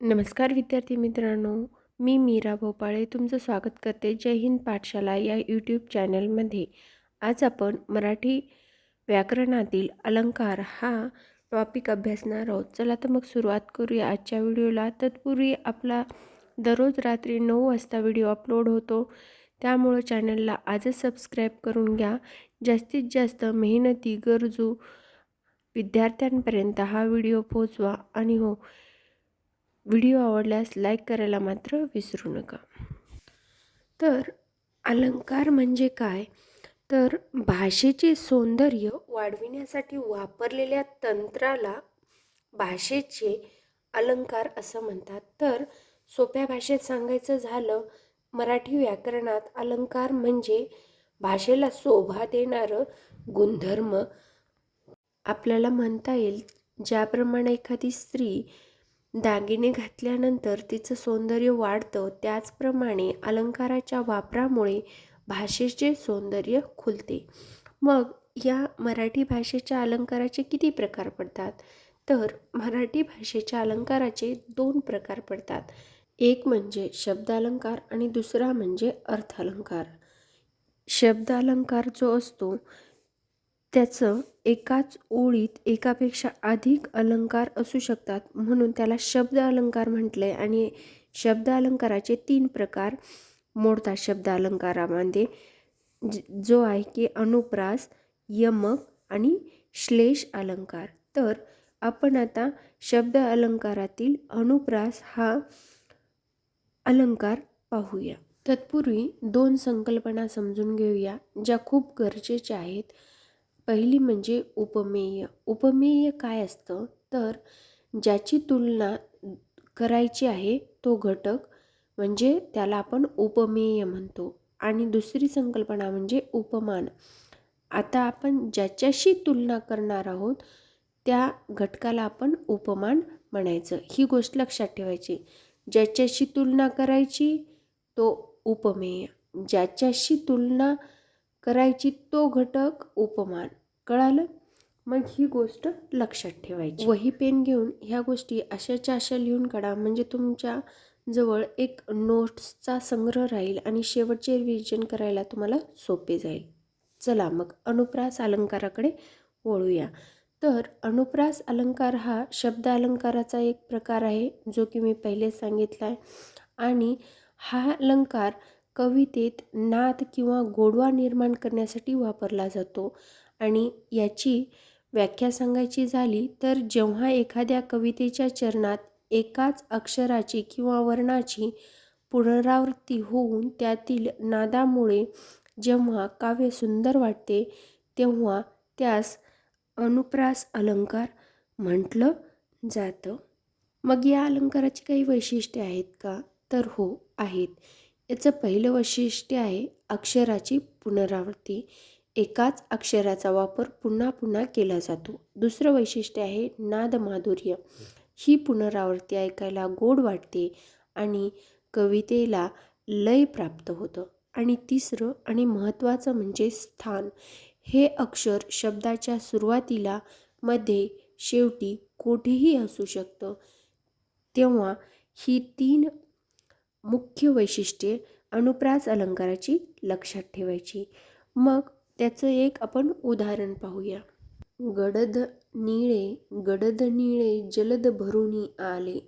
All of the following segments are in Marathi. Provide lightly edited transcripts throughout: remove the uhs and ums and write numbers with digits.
नमस्कार विद्यार्थी मित्रांनो, मी मीरा भोपाळे तुमचं स्वागत करते जय हिंद पाठशाला या यूट्यूब चॅनलमध्ये. आज आपण मराठी व्याकरणातील अलंकार हा टॉपिक अभ्यासणार आहोत. चला तर मग सुरुवात करूया आजच्या व्हिडिओला. तत्पूर्वी आपला दररोज रात्री 9 वाजता व्हिडिओ अपलोड होतो, त्यामुळं चॅनलला आजच सबस्क्राईब करून घ्या. जास्तीत जास्त मेहनती गरजू विद्यार्थ्यांपर्यंत हा व्हिडिओ पोहोचवा आणि हो, व्हिडिओ आवडल्यास लाईक करायला मात्र विसरू नका. तर अलंकार म्हणजे काय? तर भाषेचे सौंदर्य वाढविण्यासाठी वापरलेल्या तंत्राला भाषेचे अलंकार असं म्हणतात. तर सोप्या भाषेत सांगायचं झालं, मराठी व्याकरणात अलंकार म्हणजे भाषेला शोभा देणारं गुणधर्म आपल्याला म्हणता येईल. ज्याप्रमाणे एखादी स्त्री दागिने घातल्यानंतर तिचं सौंदर्य वाढतं, त्याचप्रमाणे अलंकाराच्या वापरामुळे भाषेचे सौंदर्य खुलते. मग या मराठी भाषेच्या अलंकाराचे किती प्रकार पडतात? तर मराठी भाषेच्या अलंकाराचे 2 प्रकार पडतात. एक म्हणजे शब्दालंकार आणि दुसरा म्हणजे अर्थालंकार. शब्दालंकार जो असतो त्याचं एकाच ओळीत एकापेक्षा अधिक अलंकार असू शकतात, म्हणून त्याला शब्द अलंकार म्हटले. आणि शब्द अलंकाराचे 3 प्रकार मोडतात शब्दालंकारामध्ये, जो आहे की अनुप्रास, यमक आणि श्लेष अलंकार. तर आपण आता शब्द अलंकारातील अनुप्रास हा अलंकार पाहूया. तत्पूर्वी 2 संकल्पना समजून घेऊया ज्या खूप गरजेच्या आहेत. पहिली म्हणजे उपमेय. उपमेय काय असतं? तर ज्याची तुलना करायची आहे तो घटक म्हणजे त्याला आपण उपमेय म्हणतो. आणि दुसरी संकल्पना म्हणजे उपमान. आता आपण ज्याच्याशी तुलना करणार आहोत त्या घटकाला आपण उपमान म्हणायचं. ही गोष्ट लक्षात ठेवायची. ज्याच्याशी तुलना करायची तो उपमेय, ज्याच्याशी तुलना करायची तो घटक उपमान. कळालं? मग ही गोष्ट लक्षात ठेवायची. वही पेन घेऊन ह्या गोष्टी अशाच्या अशा लिहून काढा, म्हणजे तुमच्या जवळ एक नोट्सचा संग्रह राहील आणि शेवटचे रिव्हिजन करायला तुम्हाला सोपे जाईल. चला मग अनुप्रास अलंकाराकडे वळूया. तर अनुप्रास अलंकार हा शब्द अलंकाराचा एक प्रकार आहे, जो की मी पहिले सांगितला आहे. आणि हा अलंकार कवितेत नाद किंवा गोडवा निर्माण करण्यासाठी वापरला जातो. आणि याची व्याख्या सांगायची झाली तर जेव्हा एखाद्या कवितेच्या चरणात एकाच अक्षराची किंवा वर्णाची पुनरावृत्ती होऊन त्यातील नादामुळे जेव्हा काव्य सुंदर वाटते, तेव्हा त्यास अनुप्रास अलंकार म्हटलं जातं. मग या अलंकाराची काही वैशिष्ट्ये आहेत का? तर हो, आहेत. याचं पहिलं वैशिष्ट्य आहे अक्षराची पुनरावृत्ती. एकाच अक्षराचा वापर पुन्हा पुन्हा केला जातो. दुसरं वैशिष्ट्य आहे नादमाधुर्य. ही पुनरावृत्ती ऐकायला गोड वाटते आणि कवितेला लय प्राप्त होतं. आणि तिसरं आणि महत्त्वाचं म्हणजे स्थान. हे अक्षर शब्दाच्या सुरुवातीला, मध्ये, शेवटी कोठेही असू शकतं. तेव्हा ही 3 मुख्य वैशिष्ट्ये अनुप्रास अलंकाराची लक्षात ठेवायची. मग त्याचं एक आपण उदाहरण पाहूया. गडद निळे जलद भरुनी आले.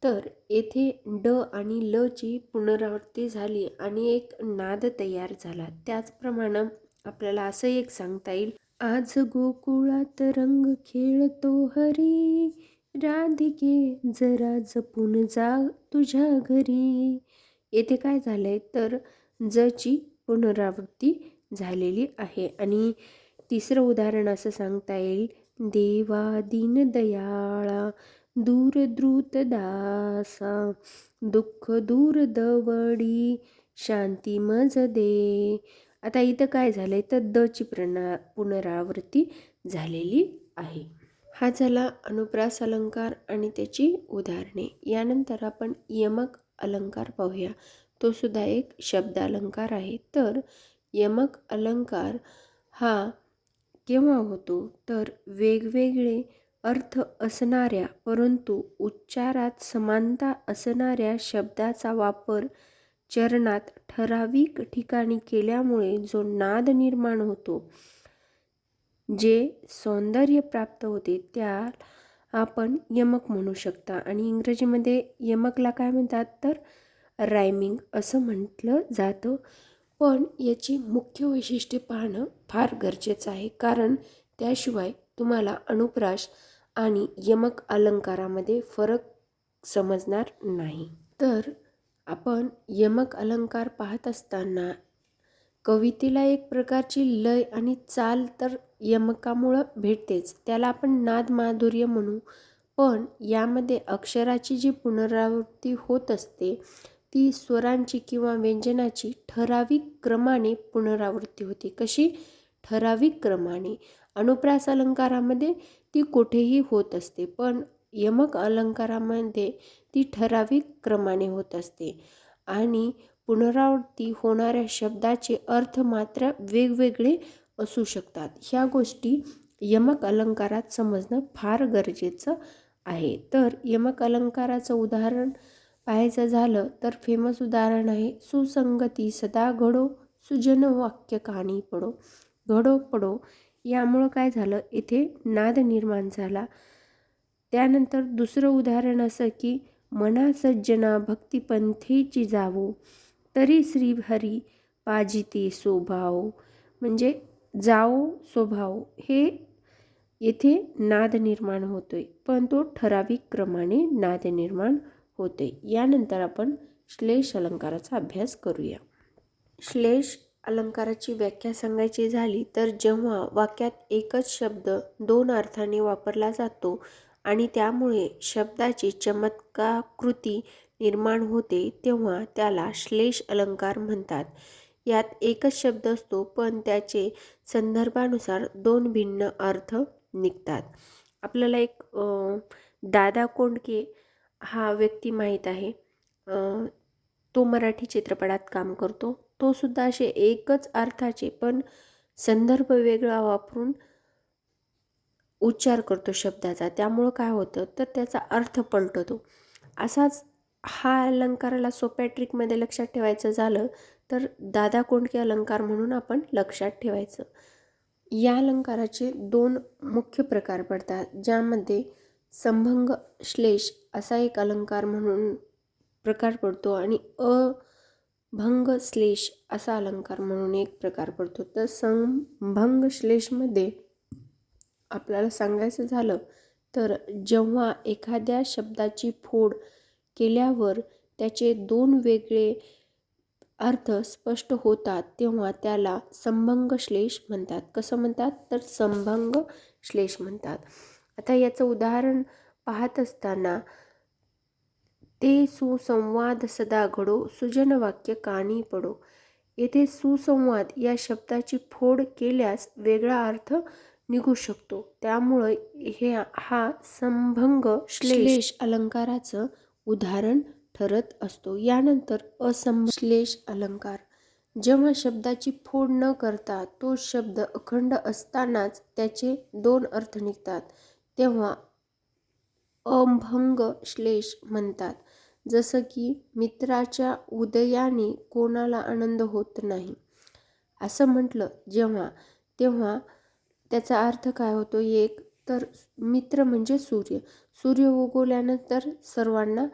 तर येथे ड आणि ल ची पुनरावृत्ती झाली आणि एक नाद तयार झाला. त्याचप्रमाणे आपल्याला असं एक सांगता येईल, आज गोकुळात रंग खेळतो हरी, राधिके जरा जपून जा तुझ्या घरी. येथे काय झालंय तर जची पुनरावृत्ती झालेली आहे. आणि तिसरं उदाहरण असं सांगता येईल, देवा दीनदयाळा दूरद्रुत दासा, दुःख दूर दवडी शांती मज दे. आता इथं काय झालंय तर द ची पुनरावृत्ती झालेली आहे. हा झाला अनुप्रास अलंकार आणि त्याची उदाहरणे. यानंतर आपण यमक अलंकार पाहूया. तो सुद्धा एक शब्द अलंकार आहे. तर यमक अलंकार हा केव्हा होतो तर वेगवेगळे अर्थ असणाऱ्या परंतु उच्चारात समानता असणाऱ्या शब्दाचा वापर चरणात ठराविक ठिकाणी केल्यामुळे जो नाद निर्माण होतो, जे सौंदर्य प्राप्त होते, त्या आपण यमक म्हणू शकता. आणि इंग्रजीमध्ये यमकला काय म्हणतात तर रायमिंग असं म्हटलं जातं. पण याची मुख्य वैशिष्ट्ये पाहणं फार गरजेचं आहे, कारण त्याशिवाय तुम्हाला अनुप्रास आणि यमक अलंकारामध्ये फरक समजणार नाही. तर आपण यमक अलंकार पाहत असताना कवितेला एक प्रकारची लय आणि चाल तर यमकामुळं भेटतेच, त्याला आपण नाद माधुर्य म्हणू. पण यामध्ये अक्षराची जी पुनरावृत्ती होत असते ती स्वरांची किंवा व्यंजनाची ठराविक क्रमाने पुनरावृत्ती होते. कशी? ठराविक क्रमाने. अनुप्रास अलंकारामध्ये ती कुठेही होत असते, पण यमक अलंकारामध्ये ती ठराविक क्रमाने होत असते आणि पुनरावृत्ती होणाऱ्या शब्दाचे अर्थ मात्र वेगवेगळे असू शकतात. ह्या गोष्टी यमक अलंकारात समजणं फार गरजेचं आहे. तर यमक अलंकाराचं उदाहरण पाहायचं झालं तर फेमस उदाहरण आहे, सुसंगती सदा घडो सुजन वाक्य कानी पडो. घडो पडो यामुळं काय झालं, इथे नाद निर्माण झाला. त्यानंतर दुसरं उदाहरण असं की मना सज्जना भक्तिपंथीची जावो तरी श्रीहरी पाजिते स्वभाव. म्हणजे जाओ स्वभाव हे येथे नाद निर्माण होतोय, पण तो ठराविक क्रमाने नाद निर्माण होते. यानंतर आपण श्लेष अलंकाराचा अभ्यास करूया. श्लेष अलंकाराची व्याख्या सांगायची झाली तर जेव्हा वाक्यात एकच शब्द दोन अर्थाने वापरला जातो आणि त्यामुळे शब्दाची चमत्काकृती निर्माण होते, तेव्हा त्याला श्लेष अलंकार म्हणतात. यात एकच शब्द असतो पण त्याचे संदर्भानुसार दोन भिन्न अर्थ निघतात. आपल्याला एक दादा कोंडके हा व्यक्ती माहीत आहे. तो मराठी चित्रपटात काम करतो. तो सुद्धा असे एकच अर्थाचे पण संदर्भ वेगळा वापरून उच्चार करतो शब्दाचा, त्यामुळं काय होतं तर त्याचा अर्थ पलटतो. असाच हा अलंकाराला सोप्या ट्रिकमध्ये लक्षात ठेवायचं झालं तर दादा कोंडके अलंकार म्हणून आपण लक्षात ठेवायचं. या अलंकाराचे दोन मुख्य प्रकार पडतात, ज्यामध्ये संभंग श्लेष असा एक अलंकार म्हणून प्रकार पडतो आणि अभंग श्लेष असा अलंकार म्हणून एक प्रकार पडतो. तर संभंग श्लेषमध्ये आपल्याला सांगायचं झालं तर जेव्हा एखाद्या शब्दाची फोड केल्यावर त्याचे दोन वेगळे अर्थ स्पष्ट होतात, तेव्हा त्याला संभंग श्लेष म्हणतात. कसं म्हणतात तर संभंग श्लेष म्हणतात. आता याचं उदाहरण पाहत असताना ते सुसंवाद सदा घडो सुजन वाक्य कानी पडो. येथे सुसंवाद या शब्दाची फोड केल्यास वेगळा अर्थ निघू शकतो, त्यामुळे हा संभंग श्लेष अलंकाराचं उदाहरण ठरत असतो. यानंतर असंश्लेष अलंकार. जेव्हा शब्दाची फोड न करता तो शब्द अखंड असतानाच त्याचे दोन अर्थ निघतात, तेव्हा अभंग श्लेष म्हणतात. जसं की मित्राच्या उदयाने कोणाला आनंद होत नाही असं म्हटलं जेव्हा, तेव्हा त्याचा अर्थ काय होतो, एक तर मित्र म्हणजे सूर्य, सूर्य उगवल्यानंतर सर्वांना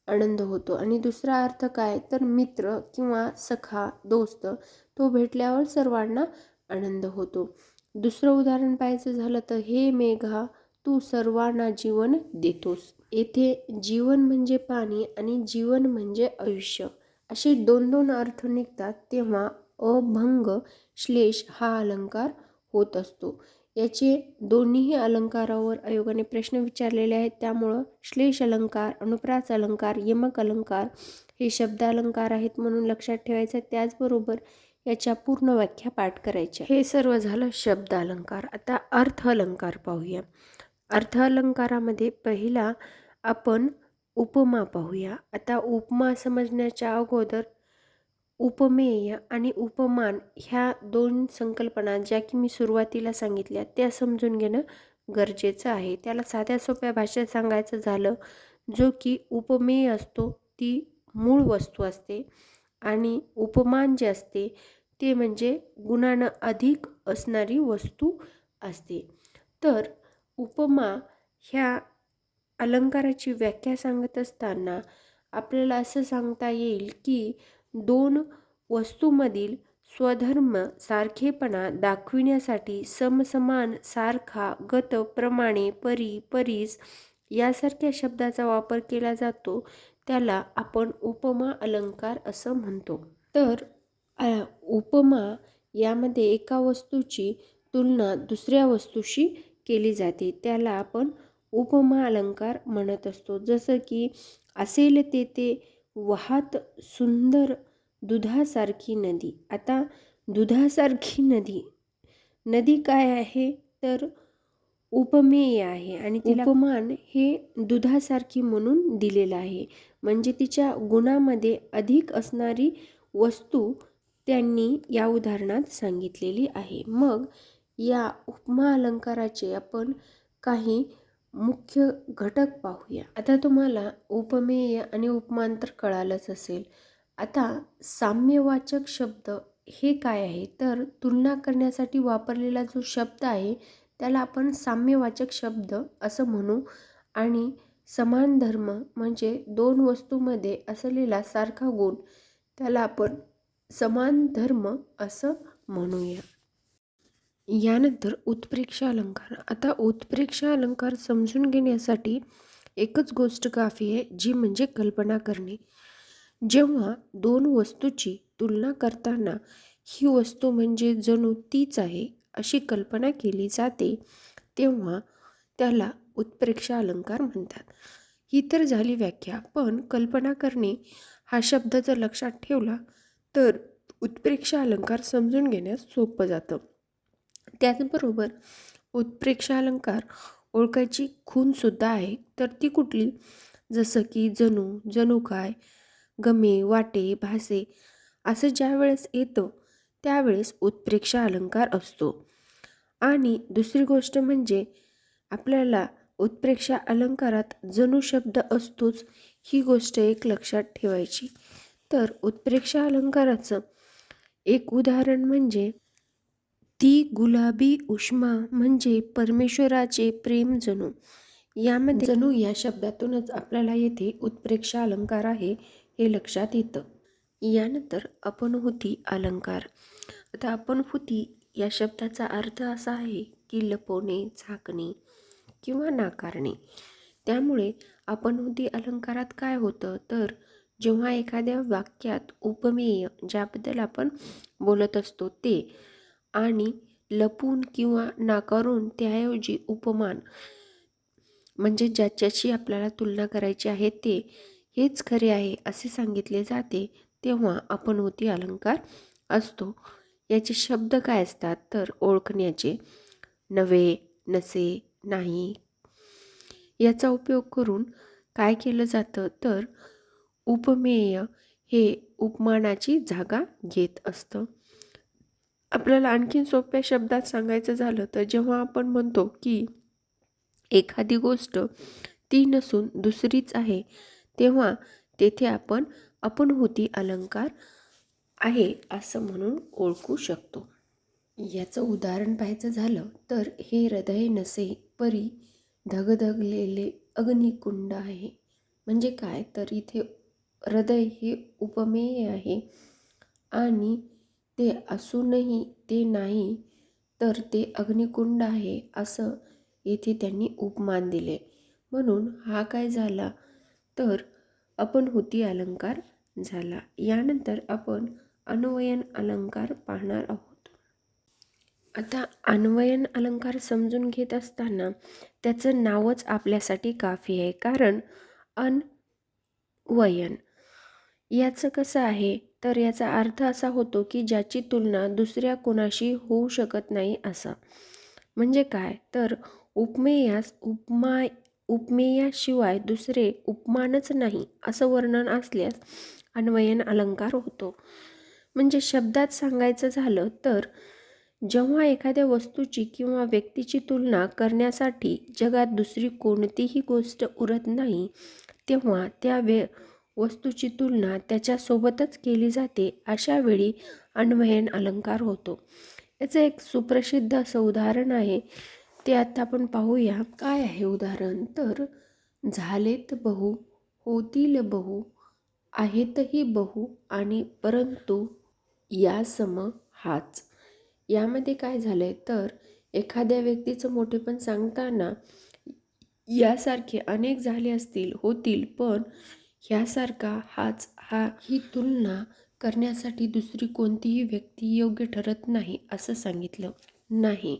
आनंद होतो. आणि दुसरा अर्थ काय तर मित्र किंवा सखा दोस्त तो भेटल्यावर सर्वांना आनंद होतो. दुसरं उदाहरण पाहायचं झालं तर हे मेघा तू सर्वांना जीवन देतोस. येथे जीवन म्हणजे पाणी आणि जीवन म्हणजे आयुष्य असे दोन दोन अर्थ निघतात, तेव्हा अभंग श्लेष हा अलंकार होत असतो. याचे दोन्हीही अलंकारावर आयोगाने प्रश्न विचारलेले आहेत, त्यामुळं श्लेष अलंकार, अनुप्रास अलंकार, यमक अलंकार हे शब्द अलंकार आहेत म्हणून लक्षात ठेवायचं. त्याचबरोबर याच्या पूर्ण व्याख्या पाठ करायच्या. हे सर्व झालं शब्द अलंकार. आता अर्थ अलंकार पाहूया. अर्थ अलंकारामध्ये पहिला आपण उपमा पाहूया. आता उपमा समजण्याच्या अगोदर उपमेय आणि उपमान ह्या दोन संकल्पना ज्या की मी सुरुवातीला सांगितल्या त्या समजून घेणं गरजेचं आहे. त्याला साध्या सोप्या भाषेत सांगायचं झालं, जो की उपमेय असतो ती मूळ वस्तू असते आणि उपमान जे असते ते म्हणजे गुणानं अधिक असणारी वस्तू असते. तर उपमा ह्या अलंकाराची व्याख्या सांगत असताना आपल्याला असं सांगता येईल की दोन वस्तूमधील स्वधर्म सारखेपणा दाखविण्यासाठी समसमान, सारखा, गत, प्रमाणे, परी, परीस यासारख्या शब्दाचा वापर केला जातो. त्याला आपण उपमा अलंकार असं म्हणतो. तर उपमा यामध्ये एका वस्तूची तुलना दुसऱ्या वस्तूशी केली जाते. त्याला आपण उपमा अलंकार म्हणत असतो. जसं की असेल तेथे वाहत सुंदर दुधासारखी नदी. आता दुधासारखी नदी काय आहे तर उपमेय आहे आणि तिला उपमान हे दुधासारखी म्हणून दिलेलं आहे. म्हणजे तिच्या गुणामध्ये अधिक असणारी वस्तू त्यांनी या उदाहरणात सांगितलेली आहे. मग या उपमा अलंकाराचे आपण काही मुख्य घटक पाहूया. आता तुम्हाला उपमेय आणि उपमान तर कळालंच असेल. आता साम्यवाचक शब्द हे काय आहे तर तुलना करण्यासाठी वापरलेला जो शब्द आहे त्याला आपण साम्यवाचक शब्द असं म्हणू. आणि समान धर्म म्हणजे दोन वस्तूमध्ये असलेला सारखा गुण त्याला आपण समान धर्म असं म्हणूया. यानंतर उत्प्रेक्षा अलंकार. आता उत्प्रेक्षा अलंकार समजून घेण्यासाठी एकच गोष्ट काफी आहे, जी म्हणजे कल्पना करणे. जेव्हा दोन वस्तूची तुलना करताना ही वस्तू म्हणजे जणू तीच आहे अशी कल्पना केली जाते तेव्हा त्याला उत्प्रेक्षा अलंकार म्हणतात. ही तर झाली व्याख्या. पण कल्पना करणे हा शब्द जर लक्षात ठेवला तर उत्प्रेक्षा अलंकार समजून घेण्यास सोपं जातं. त्याचबरोबर उत्प्रेक्षा अलंकार ओळखायची खूणसुद्धा आहे. तर ती कुठली? जसं की जणू, जणू काय, गमे, वाटे, भासे असं ज्या वेळेस येतं त्यावेळेस उत्प्रेक्षा अलंकार असतो. आणि दुसरी गोष्ट म्हणजे आपल्याला उत्प्रेक्षा अलंकारात जणू शब्द असतोच, ही गोष्ट एक लक्षात ठेवायची. तर उत्प्रेक्षा अलंकाराचं एक उदाहरण म्हणजे ती गुलाबी उष्मा म्हणजे परमेश्वराचे प्रेम जणू. यामध्ये जणू या शब्दातूनच आपल्याला येथे उत्प्रेक्षा अलंकार आहे हे लक्षात येतं. यानंतर अपनहुती अलंकार. आता अपनहुती या शब्दाचा अर्थ असा आहे की लपवणे, झाकणे किंवा नाकारणे. त्यामुळे अपनहुती अलंकारात काय होतं तर जेव्हा एखाद्या वाक्यात उपमेय ज्याबद्दल आपण बोलत असतो ते आणि लपून किंवा नाकारून त्याऐवजी उपमान म्हणजे ज्याच्याशी आपल्याला तुलना करायची आहे ते हेच खरे आहे असे सांगितले जाते तेव्हा अपनहुती अलंकार असतो. याचे शब्द काय असतात तर ओळखण्याचे नव्हे, नसे, नाही याचा उपयोग करून काय केलं जातं तर उपमेय हे उपमानाची जागा घेत असतं. आपल्याला आणखीन सोप्या शब्दात सांगायचं झालं तर जेव्हा आपण म्हणतो की एखादी गोष्ट ती नसून दुसरीच आहे तेव्हा तेथे आपण अपनहुती अलंकार आहे असं म्हणून ओळखू शकतो. याचं उदाहरण पाहायचं झालं तर हे हृदय नसे परी धगधगलेले अग्निकुंड आहे. म्हणजे काय तर इथे हृदय हे उपमेय आहे आणि ते असूनही ते नाही तर ते अग्निकुंड आहे असं येथे त्यांनी उपमान दिले. म्हणून हा काय झाला तर अपनहुती अलंकार झाला. यानंतर आपण अन्वयन अलंकार पाहणार आहोत. आता अन्वयन अलंकार समजून घेत असताना त्याचं नावच आपल्यासाठी काफी आहे. कारण अन्वयन याचं कसं आहे तर याचा अर्थ असा होतो की ज्याची तुलना दुसऱ्या कोणाशी होऊ शकत नाही असा. म्हणजे काय तर उपमेयास उपमेयाशिवाय दुसरे उपमानच नाही असं वर्णन असल्यास अन्वयन अलंकार होतो. म्हणजे शब्दात सांगायचं झालं तर जेव्हा एखाद्या वस्तूची किंवा व्यक्तीची तुलना करण्यासाठी जगात दुसरी कोणतीही गोष्ट उरत नाही, तेव्हा त्या वस्तूची तुलना त्याच्यासोबतच केली जाते. अशा वेळी अन्वयन अलंकार होतो. याचं एक सुप्रसिद्ध असं उदाहरण आहे, ते आता आपण पाहूया. काय आहे उदाहरण? तर झालेत बहु, होतील बहु, आहेतही बहु आणि परंतु या सम हाच. यामध्ये काय झालंय, तर एखाद्या व्यक्तीचं मोठेपण सांगताना यासारखे अनेक झाले असतील, होतील, पण ह्यासारखा हाच, ही तुलना करण्यासाठी दुसरी कोणतीही व्यक्ती योग्य ठरत नाही असं सांगितलं नाही.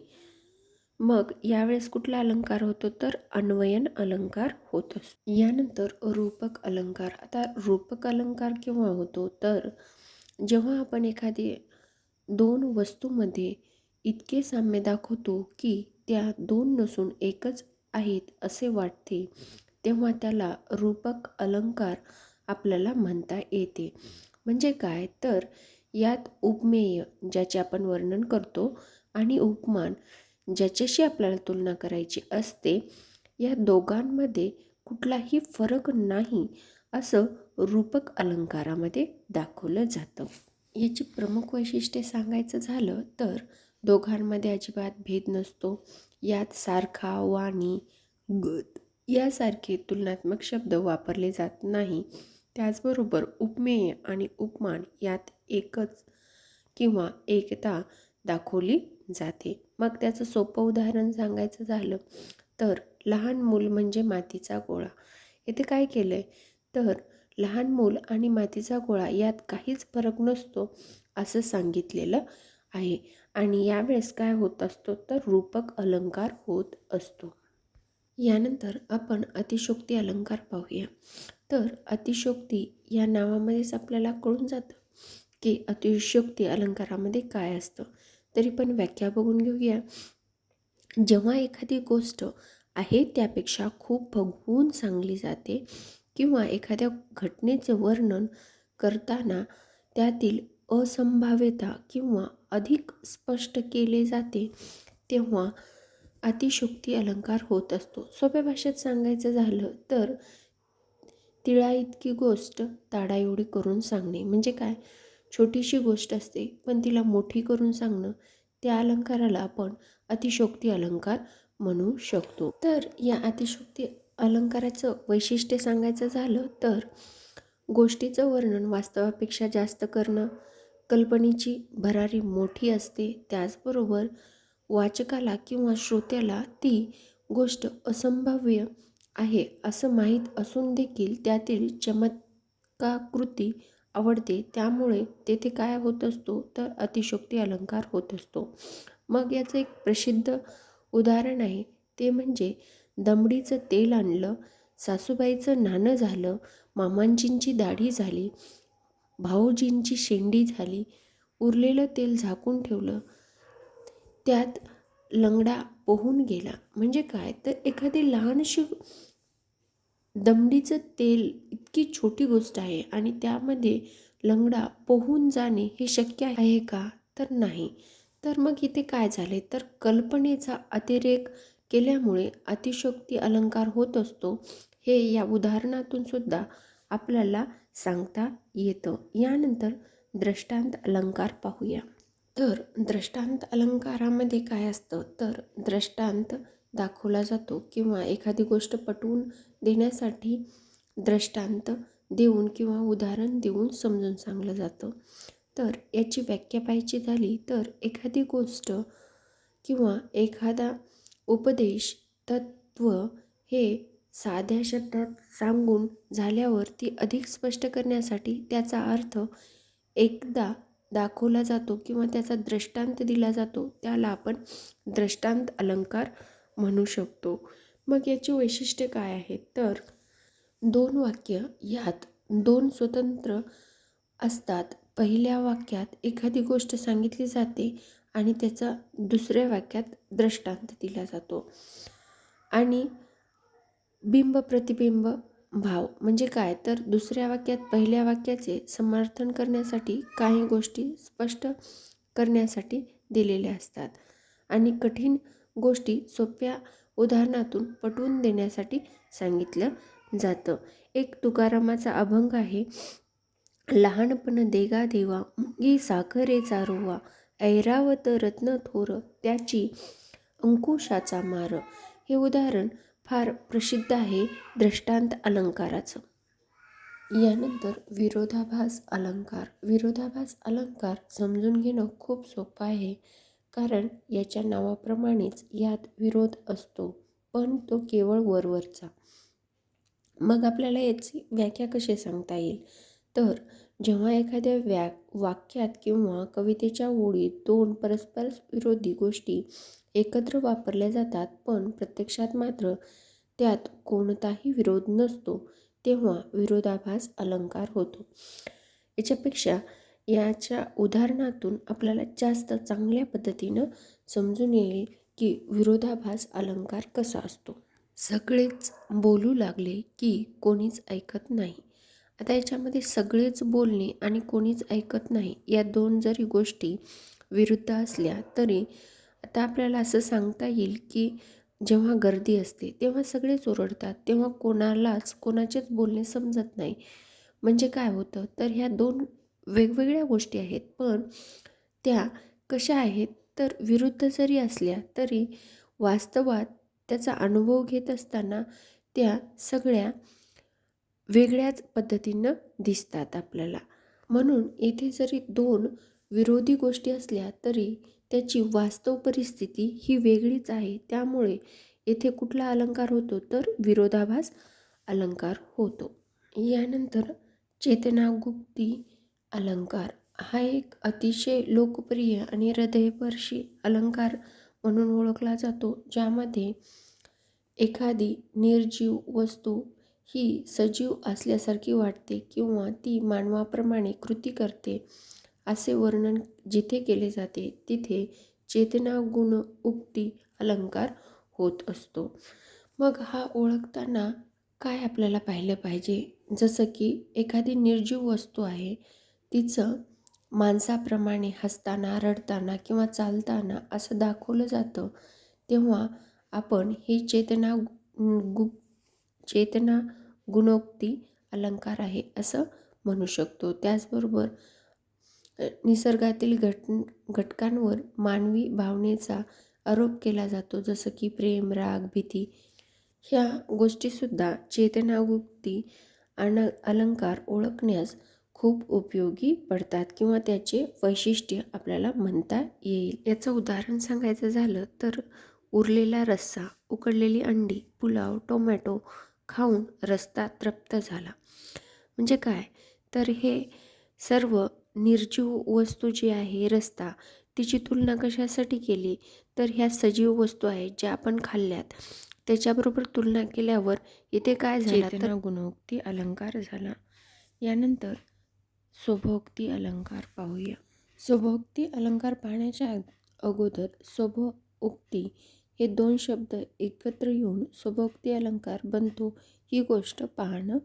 मग यावेळेस कुठला अलंकार होतो? तर अन्वयन अलंकार होत असतो. यानंतर रूपक अलंकार. आता रूपक अलंकार केव्हा होतो? तर जेव्हा आपण एखादी दोन वस्तूमध्ये इतके साम्य दाखवतो की त्या दोन नसून एकच आहेत असे वाटते, तेव्हा त्याला रूपक अलंकार आपल्याला म्हणता येते. म्हणजे काय? तर यात उपमेय ज्याचे आपण वर्णन करतो आणि उपमान ज्याच्याशी आपल्याला तुलना करायची असते, या दोघांमध्ये कुठलाही फरक नाही असं रूपक अलंकारामध्ये दाखवलं जातं. याची प्रमुख वैशिष्ट्ये सांगायचं झालं तर दोघांमध्ये अजिबात भेद नसतो. यात सारखा, वाणी, गत यासारखे तुलनात्मक शब्द वापरले जात नाही. त्याचबरोबर उपमेय आणि उपमान यात एकच किंवा एकता दाखवली जाते. मग त्याचं सोपं उदाहरण सांगायचं झालं तर लहान मूल म्हणजे मातीचा गोळा. इथे काय केलं आहे? तर लहान मूल आणि मातीचा गोळा यात काहीच फरक नसतो असं सांगितलेलं आहे. आणि यावेळेस काय होत असतो? तर रूपक अलंकार होत असतो. यानंतर आपण अतिशयोक्ती अलंकार पाहूया. तर अतिशयोक्ती या नावामध्येच आपल्याला कळून जातं की अतिशयोक्ती अलंकारामध्ये काय असतं. तरी पण व्याख्या बघून घेऊया. जेव्हा एखादी गोष्ट आहे त्यापेक्षा खूप बघून सांगली जाते किंवा एखाद्या घटनेचे वर्णन करताना त्यातील असंभाव्यता किंवा अधिक स्पष्ट केले जाते, तेव्हा अतिशयोक्ती अलंकार होत असतो. सोप्या भाषेत सांगायचं झालं तर तिळा इतकी गोष्ट ताडा एवढी करून सांगणे. म्हणजे काय? छोटीशी गोष्ट असते पण तिला मोठी करून सांगणं, त्या अलंकाराला आपण अतिशयोक्ती अलंकार म्हणू शकतो. तर या अतिशयोक्ती अलंकाराचं वैशिष्ट्य सांगायचं झालं तर गोष्टीचं वर्णन वास्तवापेक्षा जास्त करणं, कल्पनेची भरारी मोठी असते, त्याचबरोबर वाचकाला किंवा श्रोत्याला ती गोष्ट असंभाव्य आहे असं माहीत असून देखील त्यातील चमत्काकृती आवडते, त्यामुळे तेथे काय होत असतो? तर अतिशयोक्ती अलंकार होत असतो. मग याचं एक प्रसिद्ध उदाहरण आहे, ते म्हणजे दमडीचं तेल आणलं, सासूबाईचं नाणं झालं, मामांजींची दाढी झाली, भाऊजींची शेंडी झाली, उरलेलं तेल झाकून ठेवलं, त्यात लंगडा पोहून गेला. म्हणजे काय? तर एखादी लहानशी दमडीचं तेल इतकी छोटी गोष्ट आहे आणि त्यामध्ये लंगडा पोहून जाणे हे शक्य आहे का? तर नाही. तर मग इथे काय झाले? तर कल्पनेचा अतिरेक केल्यामुळे अतिशयोक्ती अलंकार होत असतो. हे या उदाहरणातून सुद्धा आपल्याला सांगता येतं. यानंतर दृष्टांत अलंकार पाहूया. तर दृष्टांत अलंकारामध्ये काय असतं? तर दृष्टांत दाखवला जातो किंवा एखादी गोष्ट पटवून देण्यासाठी दृष्टांत देऊन किंवा उदाहरण देऊन समजून सांगलं जातं. तर याची व्याख्या पाहायची झाली तर एखादी गोष्ट किंवा एखादा उपदेश, तत्त्व हे साध्या शब्दात सांगून झाल्यावर ती अधिक स्पष्ट करण्यासाठी त्याचा अर्थ एकदा दाखवला जातो किंवा त्याचा दृष्टांत दिला जातो, त्याला आपण दृष्टांत अलंकार म्हणू शकतो. मग याची वैशिष्ट्ये काय आहेत? तर दोन वाक्य यात दोन स्वतंत्र असतात. पहिल्या वाक्यात एखादी गोष्ट सांगितली जाते आणि त्याचा दुसऱ्या वाक्यात दृष्टांत दिला जातो. आणि बिंब प्रतिबिंब भाव म्हणजे काय? तर दुसऱ्या वाक्यात पहिल्या वाक्याचे समर्थन करण्यासाठी काही गोष्टी स्पष्ट करण्यासाठी दिलेले असतात आणि कठीण गोष्टी सोप्या उदाहरणातून पटवून देण्यासाठी सांगितलं जातं. एक तुकारामाचा अभंग आहे, लहानपण देगा देवा मुंगी साखरेचा रोवा, ऐरावत रत्न थोर त्याची अंकुशाचा मार. हे उदाहरण फार प्रसिद्ध आहे दृष्टांत अलंकाराचं. यानंतर विरोधाभास अलंकार. विरोधाभास अलंकार समजून घेणं खूप सोपं आहे, कारण याच्या नावाप्रमाणेच यात विरोध असतो, पण तो केवळ वरवरचा. मग आपल्याला याची व्याख्या कशी सांगता येईल? तर जेव्हा एखाद्या वाक्यात किंवा कवितेच्या ओळीत दोन परस्पर विरोधी गोष्टी एकत्र वापरल्या जातात, पण प्रत्यक्षात मात्र त्यात कोणताही विरोध नसतो, तेव्हा विरोधाभास अलंकार होतो. याच्यापेक्षा याच्या उदाहरणातून आपल्याला जास्त चांगल्या पद्धतीनं समजून येईल की विरोधाभास अलंकार कसा असतो. सगळेच बोलू लागले की कोणीच ऐकत नाही. आता याच्यामध्ये सगळेच बोलणे आणि कोणीच ऐकत नाही या दोन जरी गोष्टी विरुद्ध असल्या तरी आता आपल्याला असं सांगता येईल की जेव्हा गर्दी असते तेव्हा सगळेच ओरडतात, तेव्हा कोणाचेच बोलणे समजत नाही. म्हणजे काय होतं, तर ह्या दोन वेगवेगळ्या गोष्टी आहेत, पण त्या कशा आहेत, तर विरुद्ध जरी असल्या तरी वास्तवात त्याचा अनुभव घेत असताना त्या सगळ्या वेगळ्याच पद्धतीनं दिसतात आपल्याला. म्हणून येथे जरी दोन विरोधी गोष्टी असल्या तरी त्याची वास्तव परिस्थिती ही वेगळीच आहे. त्यामुळे येथे कुठला अलंकार होतो, तर विरोधाभास अलंकार होतो. यानंतर चेतनागुप्ती अलंकार हा एक अतिशय लोकप्रिय आणि हृदयस्पर्शी अलंकार म्हणून ओळखला जातो, ज्यामध्ये एखादी निर्जीव वस्तू ही सजीव असल्यासारखी वाटते किंवा ती मानवाप्रमाणे कृती करते असे वर्णन जिथे केले जाते तिथे चेतनागुण उक्ती अलंकार होत असतो. मग हा ओळखताना काय आपल्याला पाहिलं पाहिजे, जसं की एखादी निर्जीव वस्तू आहे, तिचं माणसाप्रमाणे हसताना, रडताना किंवा चालताना असं दाखवलं जातं, तेव्हा आपण ही चेतना गुणोक्ती अलंकार आहे असं म्हणू शकतो. त्याचबरोबर निसर्गातील घटकांवर मानवी भावनेचा आरोप केला जातो, जसं की प्रेम, राग, भीती. ह्या गोष्टीसुद्धा चेतनागुप्ती अलंकार ओळखण्यास खूप उपयोगी पडतात किंवा त्याचे वैशिष्ट्य आपल्याला म्हणता येईल. याचं उदाहरण सांगायचं झालं तर उरलेला रस्सा, उकडलेली अंडी, पुलाव, टोमॅटो खाऊन रस्ता तृप्त झाला. म्हणजे काय, तर हे सर्व निर्जीव वस्तू जी आहे रस्ता, तिची तुलना कशासाठी केली, तर ह्या सजीव वस्तू आहेत ज्या आपण खाल्ल्यात त्याच्याबरोबर तुलना केल्यावर इथे काय झालं, चेतना गुणोक्ती अलंकार झाला. यानंतर स्वभोक्ती अलंकार पाहूया. स्वभोक्ती अलंकार पाहण्याच्या अगोदर स्वभोक्ती हे दोन शब्द एकत्र येऊन स्वभोक्ती अलंकार बनतो ही गोष्ट पाहणं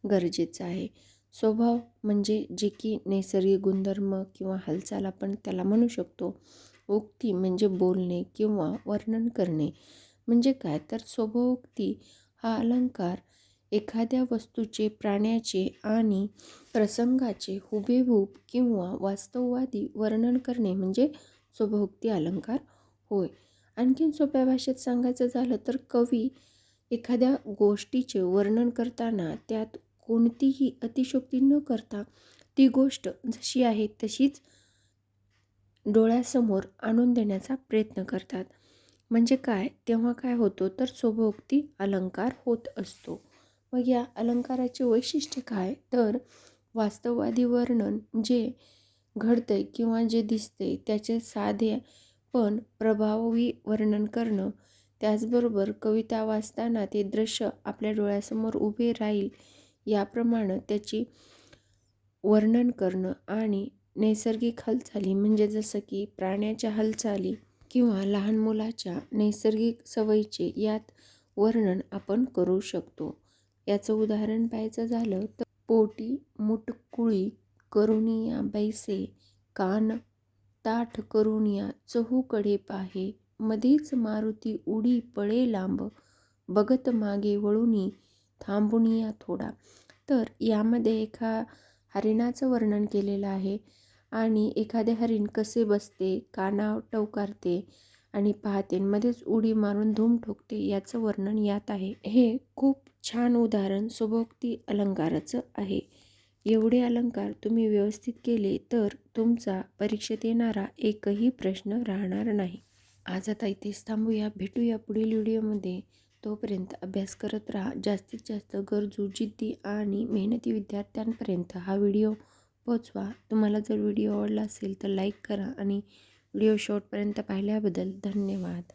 गरजेचं आहे. स्वभाव म्हणजे जे की नैसर्गिक गुणधर्म किंवा हालचाल आपण त्याला म्हणू शकतो. उक्ती म्हणजे बोलणे किंवा वर्णन करणे. म्हणजे काय, तर स्वभोक्ती हा अलंकार एखाद्या वस्तूचे, प्राण्याचे आणि प्रसंगाचे हुबेहूब किंवा वास्तववादी वर्णन करणे म्हणजे स्वभोक्ती अलंकार होय. आणखीन सोप्या भाषेत सांगायचं झालं तर कवी एखाद्या गोष्टीचे वर्णन करताना त्यात कोणतीही अतिशयोक्ती न करता ती गोष्ट जशी आहे तशीच डोळ्यासमोर आणून देण्याचा प्रयत्न करतात. म्हणजे काय, तेव्हा काय होतो, तर स्वभोक्ती अलंकार होत असतो. मग या अलंकाराचे वैशिष्ट्य काय, तर वास्तववादी वर्णन, जे घडतंय किंवा जे दिसते त्याचे साधे पण प्रभावी वर्णन करणं, त्याचबरोबर कविता वाचताना ते दृश्य आपल्या डोळ्यासमोर उभे राहील याप्रमाणे त्याची वर्णन करणं आणि नैसर्गिक हालचाली म्हणजे जसं की प्राण्याच्या हालचाली किंवा लहान मुलाच्या नैसर्गिक सवयीचे यात वर्णन आपण करू शकतो. याचं उदाहरण पाहायचं झालं तर पोटी मुटकुळी करुनिया बैसे कान ताठ करून या चहूकडे पाहे, मधीच मारुती उडी पळे लांब, बघत मागे वळुनी थांबून या थोडा. तर यामध्ये एका हरिणाचं वर्णन केलेलं आहे आणि एखादे हरिण कसे बसते, काना टवकारते आणि पाहते, मध्येच उडी मारून धूम ठोकते याचं वर्णन यात आहे. हे खूप छान उदाहरण शुभोक्ती अलंकाराचं आहे. एवढे अलंकार तुम्ही व्यवस्थित केले तर तुमचा परीक्षेत येणारा एकही प्रश्न राहणार नाही. आज आता इथेच थांबूया, भेटूया पुढील व्हिडिओमध्ये. तोपर्यंत अभ्यास करत राहा. जास्तीत जास्त गरजू, जिद्दी आणि मेहनती विद्यार्थ्यांपर्यंत हा व्हिडिओ पोचवा. तुम्हाला जर व्हिडिओ आवडला असेल तर लाईक करा आणि व्हिडिओ शेवटपर्यंत पाहिल्याबद्दल धन्यवाद.